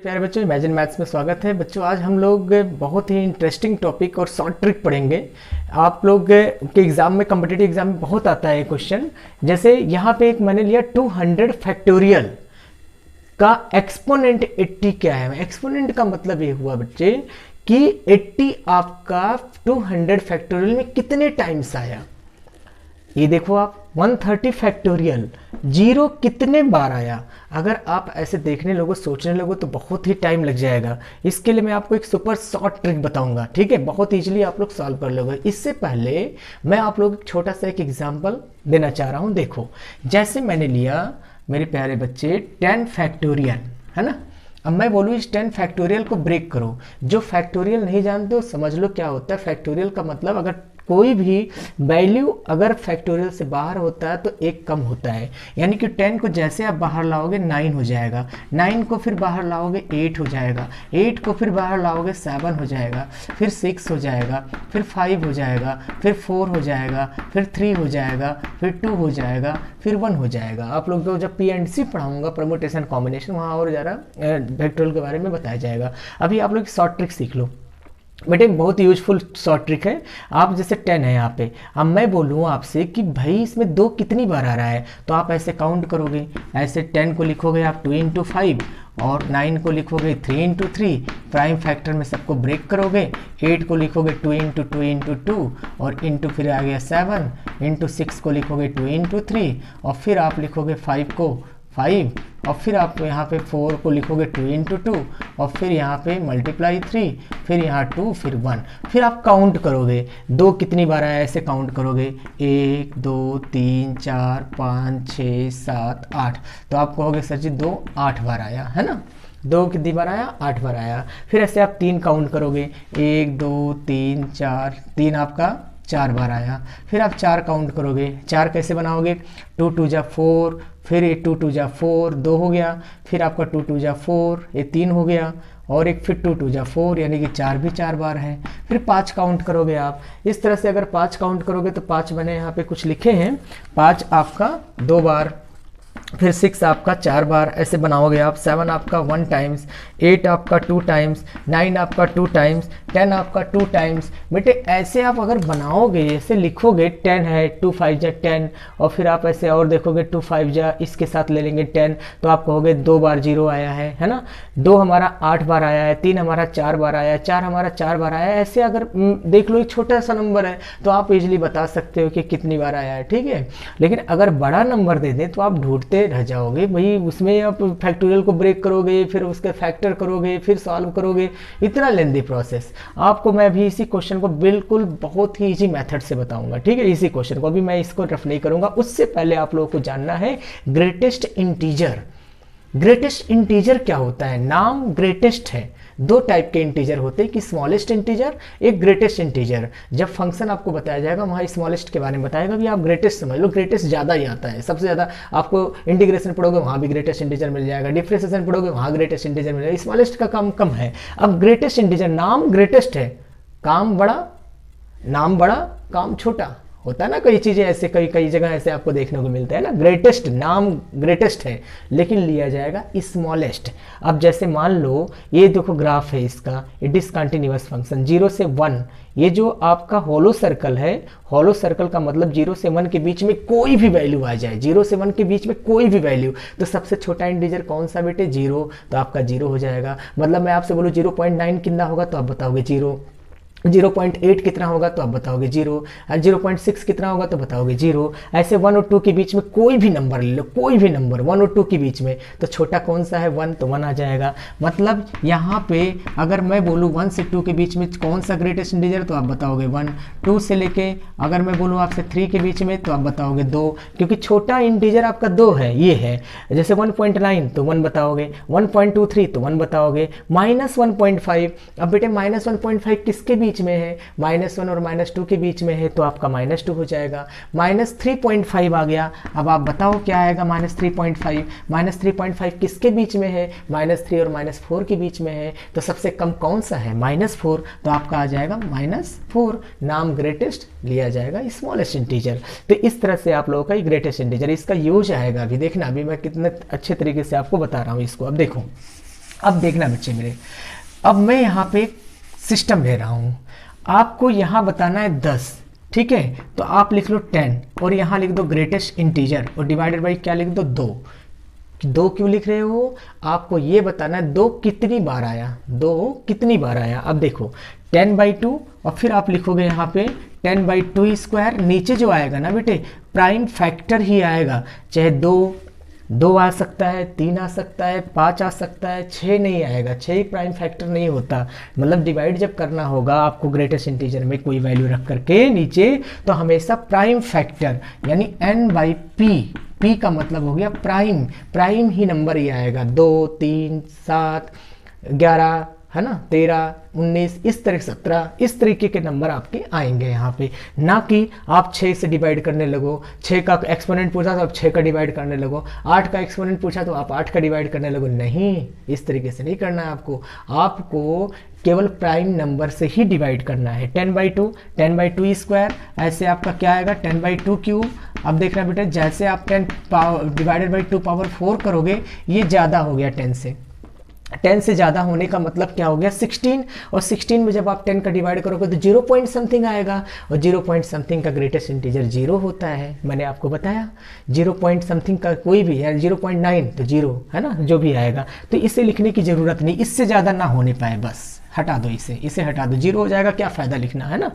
प्यारे बच्चों, imagine maths में स्वागत है। बच्चों आज हम लोग बहुत ही इंटरेस्टिंग टॉपिक और शॉर्ट ट्रिक पढ़ेंगे। आप लोग के एग्जाम में, कॉम्पिटिटिव एग्जाम में बहुत आता है क्वेश्चन। जैसे यहाँ पे एक मैंने लिया 200 फैक्टोरियल का एक्सपोनेंट 80 क्या है। एक्सपोनेंट का मतलब ये हुआ बच्चे कि 80 आपका 200 फैक्टोरियल में कितने टाइम्स आया। ये देखो आप 130 फैक्टोरियल, जीरो कितने बार आया। अगर आप ऐसे देखने लोगो, सोचने लोगो तो बहुत ही टाइम लग जाएगा। इसके लिए मैं आपको एक सुपर शॉर्ट ट्रिक बताऊंगा, ठीक है। बहुत इजीली आप लोग सॉल्व कर लोगे। इससे पहले मैं आप लोग छोटा सा एक एग्जांपल देना चाह रहा हूं। देखो जैसे मैंने लिया मेरे प्यारे बच्चे 10 फैक्टोरियल, है ना। अब मैं बोलूँ इस 10 फैक्टोरियल को ब्रेक करो। जो फैक्टोरियल नहीं जानते हो समझ लो क्या होता है। फैक्टोरियल का मतलब अगर कोई भी वैल्यू अगर फैक्टोरियल से बाहर होता है तो एक कम होता है। यानी कि 10 को जैसे आप बाहर लाओगे 9 हो जाएगा, 9 को फिर बाहर लाओगे 8 हो जाएगा, 8 को फिर बाहर लाओगे 7 हो जाएगा, फिर 6 हो जाएगा, फिर 5 हो जाएगा, फिर 4 हो जाएगा, फिर 3 हो जाएगा, फिर 2 हो जाएगा, फिर 1 हो जाएगा। आप लोग को जब PNC पढ़ाऊंगा, परमुटेशन कॉम्बिनेशन, वहाँ और ज़रा फैक्टोरियल के बारे में बताया जाएगा। अभी आप लोग शॉर्ट ट्रिक सीख लो बेटे, बहुत यूजफुल शॉर्ट ट्रिक है। आप जैसे 10 है यहाँ पे, अब मैं बोलूँ आपसे कि भाई इसमें 2 कितनी बार आ रहा है, तो आप ऐसे काउंट करोगे। ऐसे 10 को लिखोगे आप 2 × 5 और 9 को लिखोगे 3 × 3। प्राइम फैक्टर में सबको ब्रेक करोगे। 8 को लिखोगे 2 × 2 × 2 और इंटू फिर आ गया 7 इंटू 6 को लिखोगे 2 × 3 और फिर आप लिखोगे 5 को 5 और फिर आप यहाँ पे 4 को लिखोगे 2 × 2 और फिर यहाँ पे मल्टीप्लाई 3, फिर यहाँ 2, फिर 1। फिर आप काउंट करोगे 2 कितनी बार आया, ऐसे काउंट करोगे 1 2 3 4 5 6 7 8। तो आप कहोगे सर जी 2 8 बार आया, है ना। 2 कितनी बार आया, 8 बार आया। फिर ऐसे आप 3 काउंट करोगे 1 2 3 4, 3 आपका 4 बार आया। फिर आप 4 काउंट करोगे। 4 कैसे बनाओगे, 2 2 जा 4, फिर 2 2 जा 4, 2 हो गया। फिर आपका 2 2 जा 4, ये 3 हो गया और एक फिर 2 2 जा 4, यानी कि 4 भी 4 बार है। फिर 5 काउंट करोगे आप। इस तरह से अगर 5 काउंट करोगे तो 5 मैंने यहाँ पे कुछ लिखे हैं। 5 आपका 2 बार, फिर 6 आपका 4 बार, ऐसे बनाओगे आप। 7 आपका 1 टाइम्स, 8 आपका 2 टाइम्स, 9 आपका 2 टाइम्स, 10 आपका 2 टाइम्स। बेटे ऐसे आप अगर बनाओगे, ऐसे लिखोगे 10 है, 2 5 जा 10 और फिर आप ऐसे और देखोगे 2 5 जा, इसके साथ ले लेंगे 10, तो आप कहोगे 2 बार 0 आया है ना। 2 हमारा 8 बार आया है, 3 हमारा 4 बार आया है, 4 हमारा 4 बार आया है। ऐसे अगर देख लो एक छोटा सा नंबर है तो आप इजीली बता सकते हो कि कितनी बार आया है, ठीक है। लेकिन अगर बड़ा नंबर दे दें तो आप ढूंढते रह जाओगे भाई। उसमें आप फैक्टोरियल को ब्रेक करोगे, फिर उसके फैक्टर करोगे, फिर सॉल्व करोगे, इतना लेंदी प्रोसेस। आपको मैं अभी इसी क्वेश्चन को बिल्कुल बहुत ही इजी मेथड से बताऊंगा, ठीक है। इसी क्वेश्चन को अभी मैं इसको रफ नहीं करूंगा। उससे पहले आप लोगों को जानना है ग्रेटेस्ट इंटीजर। ग्रेटेस्ट इंटीजर क्या होता है। नाम ग्रेटेस्ट है। 2 टाइप के इंटीजर होते हैं कि स्मॉलेस्ट इंटीजर, एक ग्रेटेस्ट इंटीजर। जब फंक्शन आपको बताया जाएगा वहाँ स्मॉलेस्ट के बारे में बताएगा, भी आप ग्रेटेस्ट समझ लो। ग्रेटेस्ट ज़्यादा ही आता है, सबसे ज़्यादा। आपको इंटीग्रेशन पढ़ोगे वहाँ भी ग्रेटेस्ट इंटीजर मिल जाएगा, डिफरेंशिएशन पढ़ोगे वहाँ ग्रेटेस्ट इंटीजर मिल जाएगा। स्मॉलेस्ट का काम कम है। अब ग्रेटेस्ट इंटीजर, नाम ग्रेटेस्ट है, काम बड़ा, नाम बड़ा काम छोटा होता है ना। कई चीज़ें ऐसे, कई जगह ऐसे आपको देखने को मिलता है ना। ग्रेटेस्ट, नाम ग्रेटेस्ट है लेकिन लिया जाएगा स्मॉलेस्ट। अब जैसे मान लो ये देखो ग्राफ है इसका, ये डिसकंटिन्यूअस फंक्शन 0 से 1। ये जो आपका होलो सर्कल है, होलो सर्कल का मतलब 0 से 1 के बीच में कोई भी वैल्यू आ जाए। 0 से 1 के बीच में कोई भी वैल्यू, तो सबसे छोटा इंटीजर कौन सा बेटे, 0। तो आपका 0 हो जाएगा। मतलब मैं आपसे बोलूँ 0.9 कितना होगा तो आप बताओगे 0। 0.8 कितना होगा तो आप बताओगे 0। 0.6 कितना होगा तो बताओगे 0। ऐसे 1 और 2 के बीच में कोई भी नंबर ले लो, कोई भी नंबर 1 और 2 के बीच में, तो छोटा कौन सा है 1, तो 1 आ जाएगा। मतलब यहाँ पे अगर मैं बोलूँ 1 से 2 के बीच में कौन सा ग्रेटेस्ट इंटीजर, तो आप बताओगे 1। 2 से लेके अगर मैं बोलूँ आपसे 3 के बीच में तो आप बताओगे 2, क्योंकि छोटा इंटीजर आपका 2 है, ये है। जैसे 1.9 तो 1 बताओगे, 1.23 तो 1 बताओगे, -1.5। अब बेटे -1.5 किसके बीच में है, -1 और -2 के बीच में है, तो आपका -2 हो जाएगा। -3.5 आ गया। अब आप बताओ क्या आएगा -3.5। -3.5 किसके बीच में है, -3 और -4 के बीच में है, तो सबसे कम कौन सा है, -4। तो आपका आ जाएगा -4। नाम ग्रेटेस्ट, लिया जाएगा स्मॉलेस्ट इंटीजर। तो इस तरह से आप लोगों का ग्रेटेस्ट इंटीजर, इसका यूज आएगा। अभी देखना, अभी मैं कितने अच्छे तरीके से आपको बता रहा हूँ इसको। अब देखो अब देखना बच्चे मेरे, अब मैं यहाँ पे एक सिस्टम ले रहा हूँ, आपको यहाँ बताना है 10, ठीक है, तो आप लिख लो 10 और यहाँ लिख दो ग्रेटेस्ट इंटीजर और डिवाइडेड बाई क्या लिख दो 2। 2 क्यों लिख रहे हो, आपको ये बताना है 2 कितनी बार आया, 2 कितनी बार आया। अब देखो 10/2 और फिर आप लिखोगे यहाँ पे 10/2 स्क्वायर, नीचे जो आएगा ना बेटे प्राइम फैक्टर ही आएगा, चाहे 2 आ सकता है, 3 आ सकता है, 5 आ सकता है, 6 नहीं आएगा, 6 प्राइम फैक्टर नहीं होता। मतलब डिवाइड जब करना होगा आपको ग्रेटेस्ट इंटीजर में कोई वैल्यू रख करके नीचे, तो हमेशा प्राइम फैक्टर यानी n/p, p का मतलब हो गया प्राइम, प्राइम ही नंबर ही आएगा, 2, 3, 7, 11 है ना, 13, 19, इस तरह 17, इस तरीके के नंबर आपके आएंगे यहाँ पे, ना कि आप 6 से डिवाइड करने लगो, 6 का एक्सपोनेंट पूछा तो आप 6 का डिवाइड करने लगो, 8 का एक्सपोनेंट पूछा तो आप 8 का डिवाइड करने लगो। नहीं, इस तरीके से नहीं करना है आपको, आपको केवल प्राइम नंबर से ही डिवाइड करना है। 10/2 स्क्वायर, ऐसे आपका क्या आएगा 10/2 क्यूब। अब देखना बेटा जैसे आप 10 डिवाइडेड बाई 2 पावर 4 करोगे, ये ज़्यादा हो गया 10 से, 10 से ज़्यादा होने का मतलब क्या हो गया 16, और 16 में जब आप 10 का डिवाइड करोगे तो 0 पॉइंट समथिंग आएगा, और 0 पॉइंट समथिंग का ग्रेटेस्ट इंटीजर 0 होता है, मैंने आपको बताया। 0 पॉइंट समथिंग का कोई भी है 0.9 तो 0 है ना, जो भी आएगा, तो इसे लिखने की ज़रूरत नहीं, इससे ज़्यादा ना होने पाए, बस हटा दो इसे हटा दो, 0 हो जाएगा, क्या फ़ायदा लिखना है ना,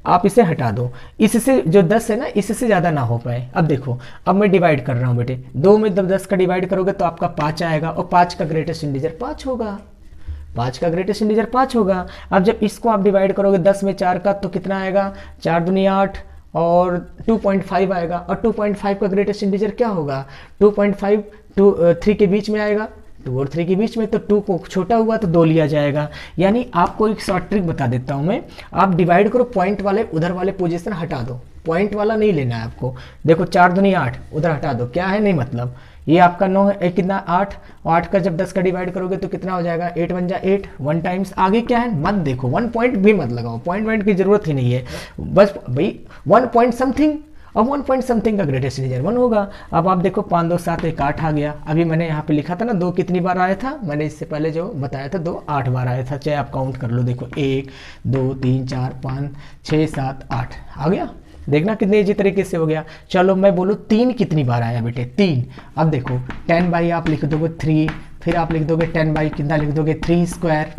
आप इसे हटा दो, इससे जो 10 है ना इससे ज़्यादा ना हो पाए। अब देखो, अब मैं डिवाइड कर रहा हूँ बेटे, 2 में जब 10 का डिवाइड करोगे तो आपका 5 आएगा, और 5 का ग्रेटेस्ट इंटीजर 5 होगा, 5 का ग्रेटेस्ट इंटीजर 5 होगा। अब जब इसको आप डिवाइड करोगे 10 में 4 का तो कितना आएगा, 4 दूनी 8 और 2.5 आएगा, और 2.5 का ग्रेटेस्ट इंटीजर क्या होगा, 2.5 3 के बीच में आएगा, 2 और 3 के बीच में, तो 2 को छोटा हुआ तो 2 लिया जाएगा। यानी आपको एक शॉर्ट ट्रिक बता देता हूँ मैं, आप डिवाइड करो, पॉइंट वाले उधर वाले पोजीशन हटा दो, पॉइंट वाला नहीं लेना है आपको। देखो 4 दूनी 8 उधर हटा दो, क्या है नहीं मतलब, ये आपका 9 है, कितना 8, और 8 का जब 10 का डिवाइड करोगे तो कितना हो जाएगा 8 1 जा 8, 1 टाइम्स, आगे क्या है मत देखो, 1 पॉइंट भी मत लगाओ, पॉइंट की जरूरत ही नहीं है, बस भाई 1 पॉइंट समथिंग, अब 1 पॉइंट समथिंग का ग्रेटेस्ट इंटीजर 1 होगा। अब आप देखो 5 2 7 1 8 आ गया, अभी मैंने यहाँ पे लिखा था ना 2 कितनी बार आया था, मैंने इससे पहले जो बताया था 2 8 बार आया था, चाहे आप काउंट कर लो, देखो 1 2 3 4 5 6 7 8 आ गया, देखना कितने इजी तरीके से हो गया। चलो मैं बोलूँ 3 कितनी बार आया बेटे, 3, अब देखो 10 आप लिख दोगे 3, फिर आप लिख दोगे 10 कितना लिख दोगे 3 स्क्वायर,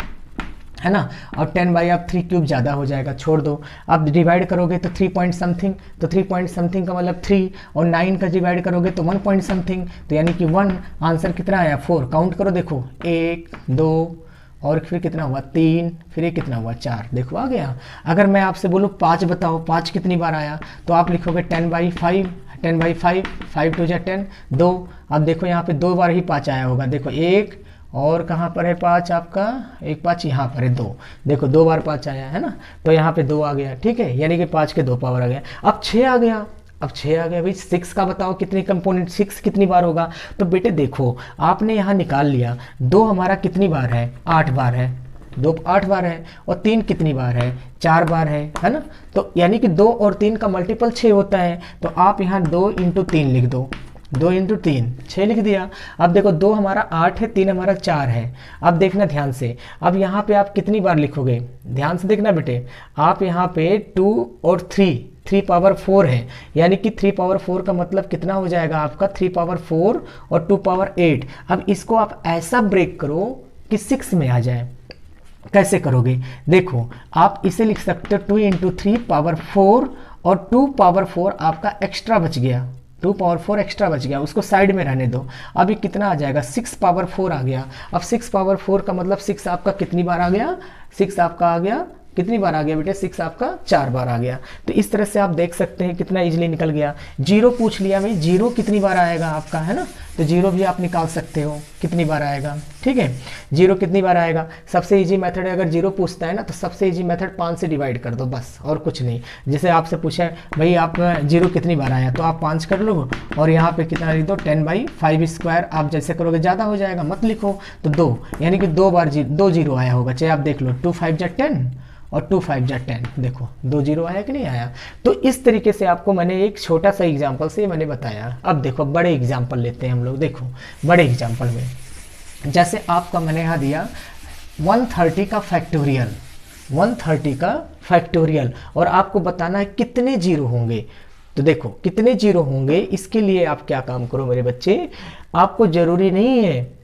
है ना, और 10 आप 3 क्यूब ज़्यादा हो जाएगा, छोड़ दो। अब डिवाइड करोगे तो 3 पॉइंट समथिंग, तो 3 पॉइंट समथिंग का मतलब 3, और 9 का डिवाइड करोगे तो 1 पॉइंट समथिंग, तो यानी कि 1, आंसर कितना आया 4, काउंट करो देखो 1 2 और फिर कितना हुआ 3, फिर ये कितना हुआ 4, देखो आ गया। अगर मैं आपसे बोलूँ 5 बताओ 5 कितनी बार आया, तो आप लिखोगे 10/5, 10/5, 5 2 जा 10, 2, अब देखो यहाँ पे 2 बार ही 5 आया होगा, देखो 1 और कहाँ पर है 5 आपका, एक 5 यहाँ पर है 2, देखो 2 बार 5 आया है ना, तो यहाँ पे 2 आ गया, ठीक है, यानी कि 5 के 2 पावर आ गया। अब 6 आ गया, अब 6 आ गया भाई, 6 का बताओ कितनी कंपोनेंट, 6 कितनी बार होगा, तो बेटे देखो आपने यहाँ निकाल लिया, 2 हमारा कितनी बार है 8 बार है, 2 8 बार है, और 3 कितनी बार है 4 बार है ना, तो यानी कि 2 और 3 का मल्टीपल 6 होता है, तो आप यहाँ 2 × 3 लिख दो, 2 × 3 6 लिख दिया। अब देखो 2 हमारा 8 है, 3 हमारा 4 है, अब देखना ध्यान से, अब यहाँ पे आप कितनी बार लिखोगे, ध्यान से देखना बेटे, आप यहाँ पे 2 और 3 पावर 4 है, यानी कि 3 पावर 4 का मतलब कितना हो जाएगा आपका 3 पावर 4 और 2 पावर 8। अब इसको आप ऐसा ब्रेक करो कि 6 में आ जाए, कैसे करोगे, देखो आप इसे लिख सकते हो 2 × 3 पावर 4 और 2 पावर 4 आपका एक्स्ट्रा बच गया, 2 पावर 4 एक्स्ट्रा बच गया, उसको साइड में रहने दो। अभी कितना आ जाएगा 6 पावर 4 आ गया। अब 6 पावर 4 का मतलब 6 आपका कितनी बार आ गया, 6 आपका आ गया कितनी बार आ गया बेटे, 6 आपका 4 बार आ गया। तो इस तरह से आप देख सकते हैं कितना इजीली निकल गया। 0 पूछ लिया भाई, 0 कितनी बार आएगा आपका, है ना, तो 0 भी आप निकाल सकते हो कितनी बार आएगा, ठीक है। 0 कितनी बार आएगा, सबसे इजी मेथड है, अगर 0 पूछता है ना तो सबसे इजी मेथड 5 से डिवाइड कर दो बस, और कुछ नहीं। जैसे आपसे पूछा है भाई आप 0 कितनी बार आया, तो आप 5 कर लो और यहाँ पे कितना लिख दो 10/5 स्क्वायर। आप जैसे करोगे ज़्यादा हो जाएगा, मत लिखो, तो 2 यानी कि 2 बार 2 0 आया होगा, चाहे आप देख लो 2 5 जा 10 और 2 5 जा 10, देखो 2 0 आया कि नहीं आया। तो इस तरीके से आपको मैंने एक छोटा सा एग्जाम्पल से मैंने बताया। अब देखो बड़े एग्जाम्पल लेते हैं हम लोग, देखो बड़े एग्जाम्पल में जैसे आपका मैंने यहाँ दिया 130 का फैक्टोरियल, 130 का फैक्टोरियल, और आपको बताना है कितने जीरो होंगे। तो देखो कितने जीरो होंगे, इसके लिए आप क्या काम करो मेरे बच्चे, आपको जरूरी नहीं है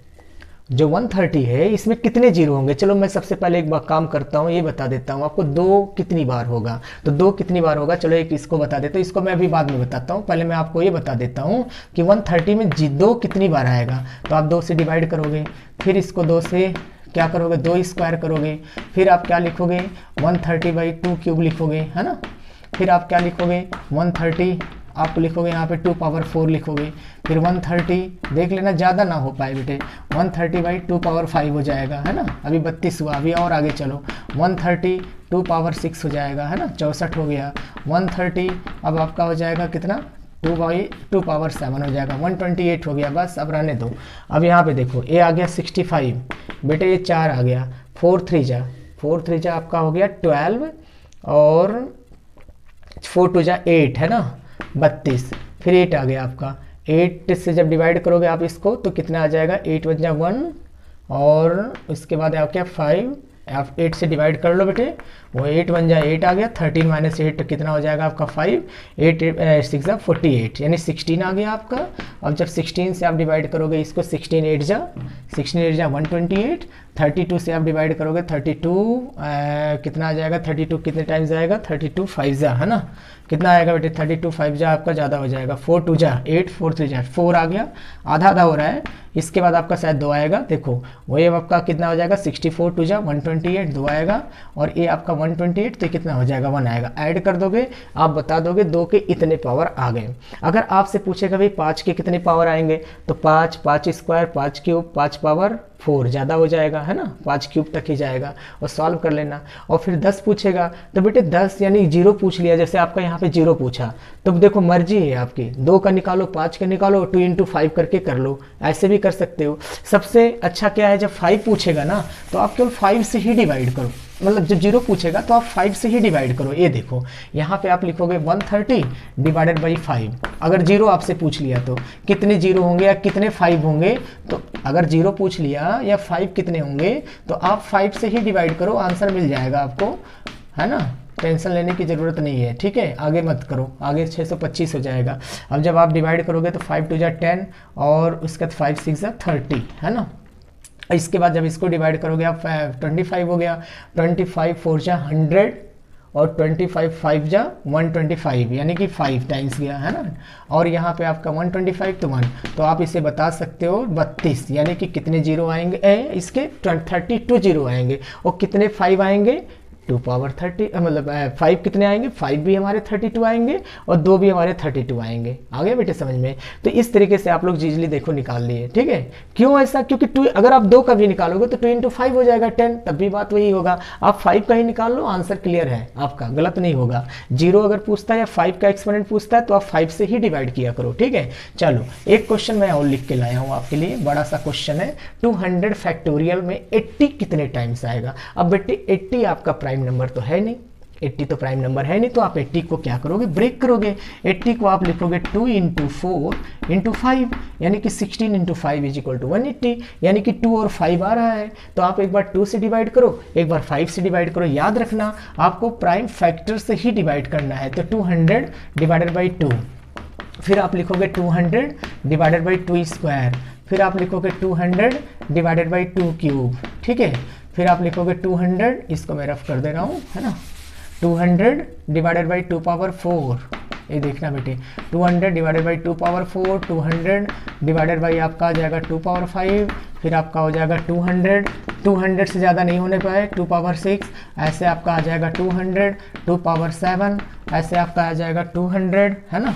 जो 130 है इसमें कितने जीरो होंगे। चलो मैं सबसे पहले एक बार काम करता हूँ, ये बता देता हूँ आपको दो कितनी बार होगा। तो दो कितनी बार होगा, चलो एक इसको बता देता हूँ, इसको मैं अभी बाद में बताता हूँ, पहले मैं आपको ये बता देता हूँ कि 130 में दो कितनी बार आएगा। तो आप 2 से डिवाइड करोगे, फिर इसको 2 से क्या करोगे, 2 स्क्वायर करोगे, फिर आप क्या लिखोगे 130/2 क्यूब लिखोगे, है ना। फिर आप क्या लिखोगे 130, आप लिखोगे यहाँ पे 2 पावर 4 लिखोगे, फिर 130 देख लेना ज़्यादा ना हो पाए बेटे, 130/2 पावर 5 हो जाएगा, है ना। अभी 32 हुआ, अभी और आगे चलो 130 2 पावर 6 हो जाएगा, है ना, 64 हो गया। 130 अब आपका हो जाएगा कितना, 2/2 पावर 7 हो जाएगा, 128 हो गया। बस अब रहने दो। अब यहाँ पे देखो ये आ गया 65 बेटे, ये 4 आ गया, 4 3 जा आपका हो गया 12, और 4 2 जा 8, है ना 32, फिर 8 आ गया आपका। 8 से जब डिवाइड करोगे आप इसको तो कितना आ जाएगा, 8 1 जा 1, और उसके बाद आ गया 5, आप 8 से डिवाइड कर लो बेटे, वो 8 1 जा 8 आ गया, 13 - 8 कितना हो जाएगा आपका 5, 8 6 जा 48, यानी 16 आ गया आपका। अब जब 16 से आप डिवाइड करोगे इसको, 16 8 जा 128, 32 से आप डिवाइड करोगे 32 कितना आ जाएगा, 32 कितने टाइम्स आएगा, 32 5 जा, है ना, कितना आएगा बेटे 32 5 जा आपका ज़्यादा हो जाएगा, 4 2 जा 8, 4 3 जा 4 आ गया, आधा आधा हो रहा है। इसके बाद आपका शायद 2 आएगा, देखो वही अब आपका कितना हो जाएगा 64 2 जा 128, 2 आएगा, और ये आपका 128 तो कितना हो जाएगा 1 आएगा। ऐड कर दोगे, आप बता दोगे 2 के इतने पावर आ गए। अगर आपसे पूछेगा भाई 5 के कितने पावर आएंगे, तो 5 5 स्क्वायर 5 क्यूब 5 पावर 4 ज़्यादा हो जाएगा, है ना, 5 क्यूब तक ही जाएगा, और सॉल्व कर लेना। और फिर 10 पूछेगा तो बेटे 10 यानी 0 पूछ लिया, जैसे आपका यहाँ पे 0 पूछा, तो देखो मर्जी है आपकी, 2 का निकालो 5 का निकालो, 2 × 5 करके कर लो, ऐसे भी कर सकते हो। सबसे अच्छा क्या है, जब 5 पूछेगा ना तो आप केवल 5 से ही डिवाइड करो, मतलब जब 0 पूछेगा तो आप 5 से ही डिवाइड करो। ये देखो यहाँ पे आप लिखोगे 130 डिवाइडेड बाई 5, अगर 0 आपसे पूछ लिया तो कितने 0 होंगे या कितने 5 होंगे, तो अगर 0 पूछ लिया या 5 कितने होंगे तो आप 5 से ही डिवाइड करो, आंसर मिल जाएगा आपको, है ना, टेंशन लेने की ज़रूरत नहीं है, ठीक है। आगे मत करो, आगे 625 हो जाएगा। अब जब आप डिवाइड करोगे तो 5 2 जा 10, और उसके बाद 5 6 जा 30, है ना। इसके बाद जब इसको डिवाइड करोगे आप 25 हो गया, 25 4 जा 100, और 25 5 जा 125, यानी कि 5 टाइम्स गया, है ना। और यहाँ पे आपका 125 तो 1, तो आप इसे बता सकते हो 32, यानी कि कितने जीरो आएंगे, इसके 32 जीरो आएंगे, और कितने 5 आएंगे 2 पावर 30, मतलब 5 कितने आएंगे, 5 भी हमारे 32 आएंगे, और 2 भी हमारे 32 आएंगे। आ गया बेटे समझ में। तो इस तरीके से आप लोग इजीली देखो निकाल लिए, ठीक है। क्यों ऐसा, क्योंकि 2 अगर आप 2 का भी निकालोगे तो 2 × 5 हो जाएगा 10, तब भी बात वही होगा। आप 5 का ही निकाल लो, आंसर क्लियर है आपका, गलत नहीं होगा। 0 अगर पूछता है या 5 का एक्सपोनेंट पूछता है तो आप 5 से ही डिवाइड किया करो, ठीक है। चलो एक क्वेश्चन मैं और लिख के लाया हूँ आपके लिए, बड़ा सा क्वेश्चन है। 200 फैक्टोरियल में 80 कितने टाइम्स आएगा। अब बेटे 80 आपका प्राइम नंबर तो है नहीं, 80 तो प्राइम नंबर है नहीं, तो आप 80 को क्या करोगे, ब्रेक करोगे। 80 को आप लिखोगे 2 × 4 × 5, यानी कि 16 × 5 = 180, यानी कि 2 और 5 आ रहा है। तो आप एक बार 2 से डिवाइड करो, एक बार 5 से डिवाइड करो। याद रखना आपको प्राइम फैक्टर से ही डिवाइड करना है। तो 200 डिवाइडेड बाई 2, फिर आप लिखोगे 200 डिवाइडेड बाई 2 स्क्वायर, फिर आप लिखोगे 200 डिवाइडेड बाई 2 क्यूब, ठीक है। फिर आप लिखोगे 200, इसको मैं रफ कर दे रहा हूँ, है ना, 200 डिवाइडेड बाई 2 पावर 4, ये देखना बेटे 200 divided by 2 power 4, 200 divided by आपका आ जाएगा 2 पावर 5, फिर आपका हो जाएगा 200 से ज़्यादा नहीं होने पाए 2 पावर 6, ऐसे आपका आ जाएगा 200, 2 पावर 7, ऐसे आपका आ जाएगा 200, है ना।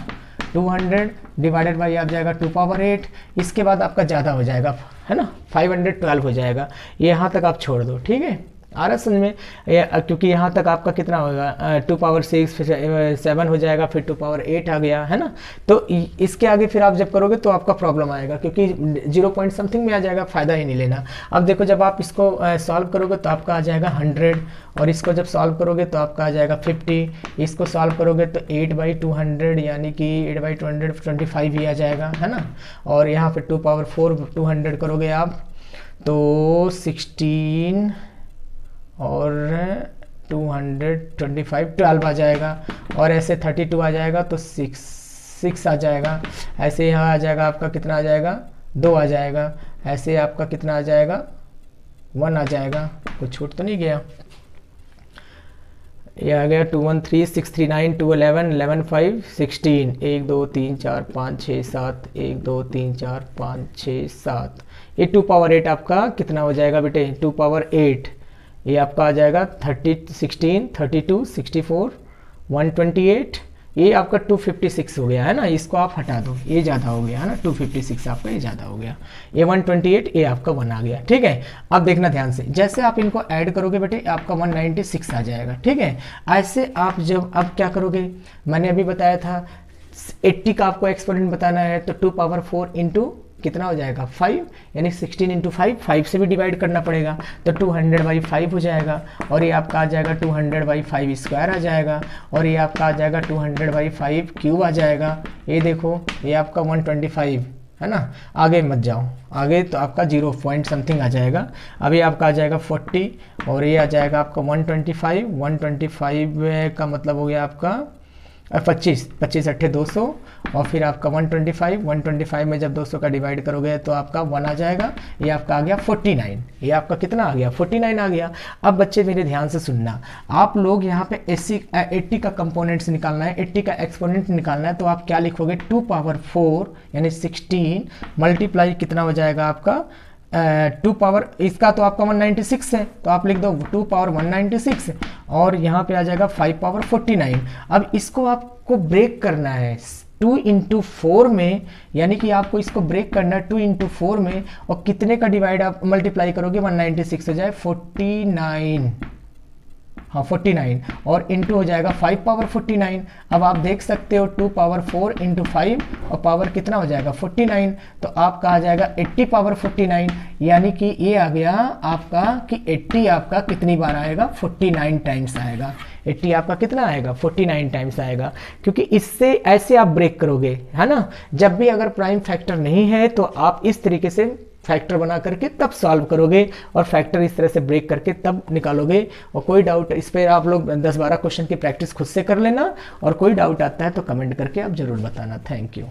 200 डिवाइडेड बाई आप जाएगा 2 पावर 8, इसके बाद आपका ज़्यादा हो जाएगा, है ना, 512 हो जाएगा। ये यहाँ तक आप छोड़ दो, ठीक है। आ रहा समझ में, क्योंकि यहाँ तक आपका कितना होगा 2 पावर 6, फिर 7 हो जाएगा, फिर 2 पावर 8 आ गया, है ना। तो इसके आगे फिर आप जब करोगे तो आपका प्रॉब्लम आएगा, क्योंकि 0 पॉइंट समथिंग में आ जाएगा, फ़ायदा ही नहीं लेना। अब देखो जब आप इसको सॉल्व करोगे तो आपका आ जाएगा 100, और इसको जब सॉल्व करोगे तो आपका आ जाएगा 50, इसको सॉल्व करोगे तो 8/200, यानी कि 8/200 25 ही आ जाएगा, है ना। और यहाँ पर 2 पावर 4 200 करोगे आप तो 16 और 225 12 आ जाएगा, और ऐसे 32 आ जाएगा तो 6 आ जाएगा, ऐसे यहाँ आ जाएगा आपका कितना आ जाएगा 2 आ जाएगा, ऐसे आपका कितना आ जाएगा 1 आ जाएगा, कुछ छूट तो नहीं गया। ये आ गया 2 1 3 6 3 9 2 11 11 5 16 1 2 3 4 5 6 7 1 2 3 4 5 6 7, ये 2 पावर 8 आपका कितना हो जाएगा बेटे 2 पावर 8, ये आपका आ जाएगा 30 16 32 64 128, ये आपका 256 हो गया है ना, इसको आप हटा दो, ये ज़्यादा हो गया है ना 256 आपका, ये ज़्यादा हो गया, ये 128, ये आपका 1 आ गया। ठीक है, अब देखना ध्यान से, जैसे आप इनको ऐड करोगे बेटे आपका 196 आ जाएगा। ठीक है, ऐसे आप जब अब क्या करोगे, मैंने अभी बताया था 80 का आपको एक्सपोनेंट बताना है, तो 2 पावर 4 इंटू कितना हो जाएगा 5, यानी 16 इंटू 5 से भी डिवाइड करना पड़ेगा, तो 200/5 हो जाएगा, और ये आपका आ जाएगा 200/5 स्क्वायर आ जाएगा, और ये आपका आ जाएगा 200/5 क्यूब आ जाएगा। ये देखो ये आपका 125 है ना, आगे मत जाओ, आगे तो आपका 0 पॉइंट समथिंग आ जाएगा। अभी आपका आ जाएगा 40, और ये आ जाएगा आपका 125 का मतलब हो गया आपका 25 25 अट्ठे 200, और फिर आपका 125 में जब 200 का डिवाइड करोगे तो आपका 1 आ जाएगा, ये आपका आ गया 49, ये आपका कितना आ गया 49 आ गया। अब बच्चे मेरे ध्यान से सुनना, आप लोग यहाँ पे 80 का कंपोनेंट्स निकालना है, 80 का एक्सपोनेंट निकालना है, तो आप क्या लिखोगे 2 पावर 4 यानी 16 मल्टीप्लाई कितना हो जाएगा आपका 2 पावर, इसका तो आपका 196 है, तो आप लिख दो 2 पावर 196, और यहाँ पे आ जाएगा 5 पावर 49। अब इसको आपको ब्रेक करना है 2 इंटू 4 में, यानी कि आपको इसको ब्रेक करना है 2 इंटू 4 में, और कितने का डिवाइड आप मल्टीप्लाई करोगे 196 हो जाए 49, हाँ 49, और इंटू हो जाएगा 5 पावर 49। अब आप देख सकते हो 2 पावर 4 इंटू 5, और पावर कितना हो जाएगा 49, तो आपका आ जाएगा 80 पावर 49, यानी कि ये आ गया आपका कि 80 आपका कितनी बार आएगा 49 टाइम्स आएगा, 80 आपका कितना आएगा 49 टाइम्स आएगा, क्योंकि इससे ऐसे आप ब्रेक करोगे है ना, जब भी अगर प्राइम फैक्टर नहीं है तो आप इस तरीके से फैक्टर बना करके तब सॉल्व करोगे, और फैक्टर इस तरह से ब्रेक करके तब निकालोगे। और कोई डाउट इस पर आप लोग 10-12 क्वेश्चन की प्रैक्टिस खुद से कर लेना, और कोई डाउट आता है तो कमेंट करके आप जरूर बताना। Thank you.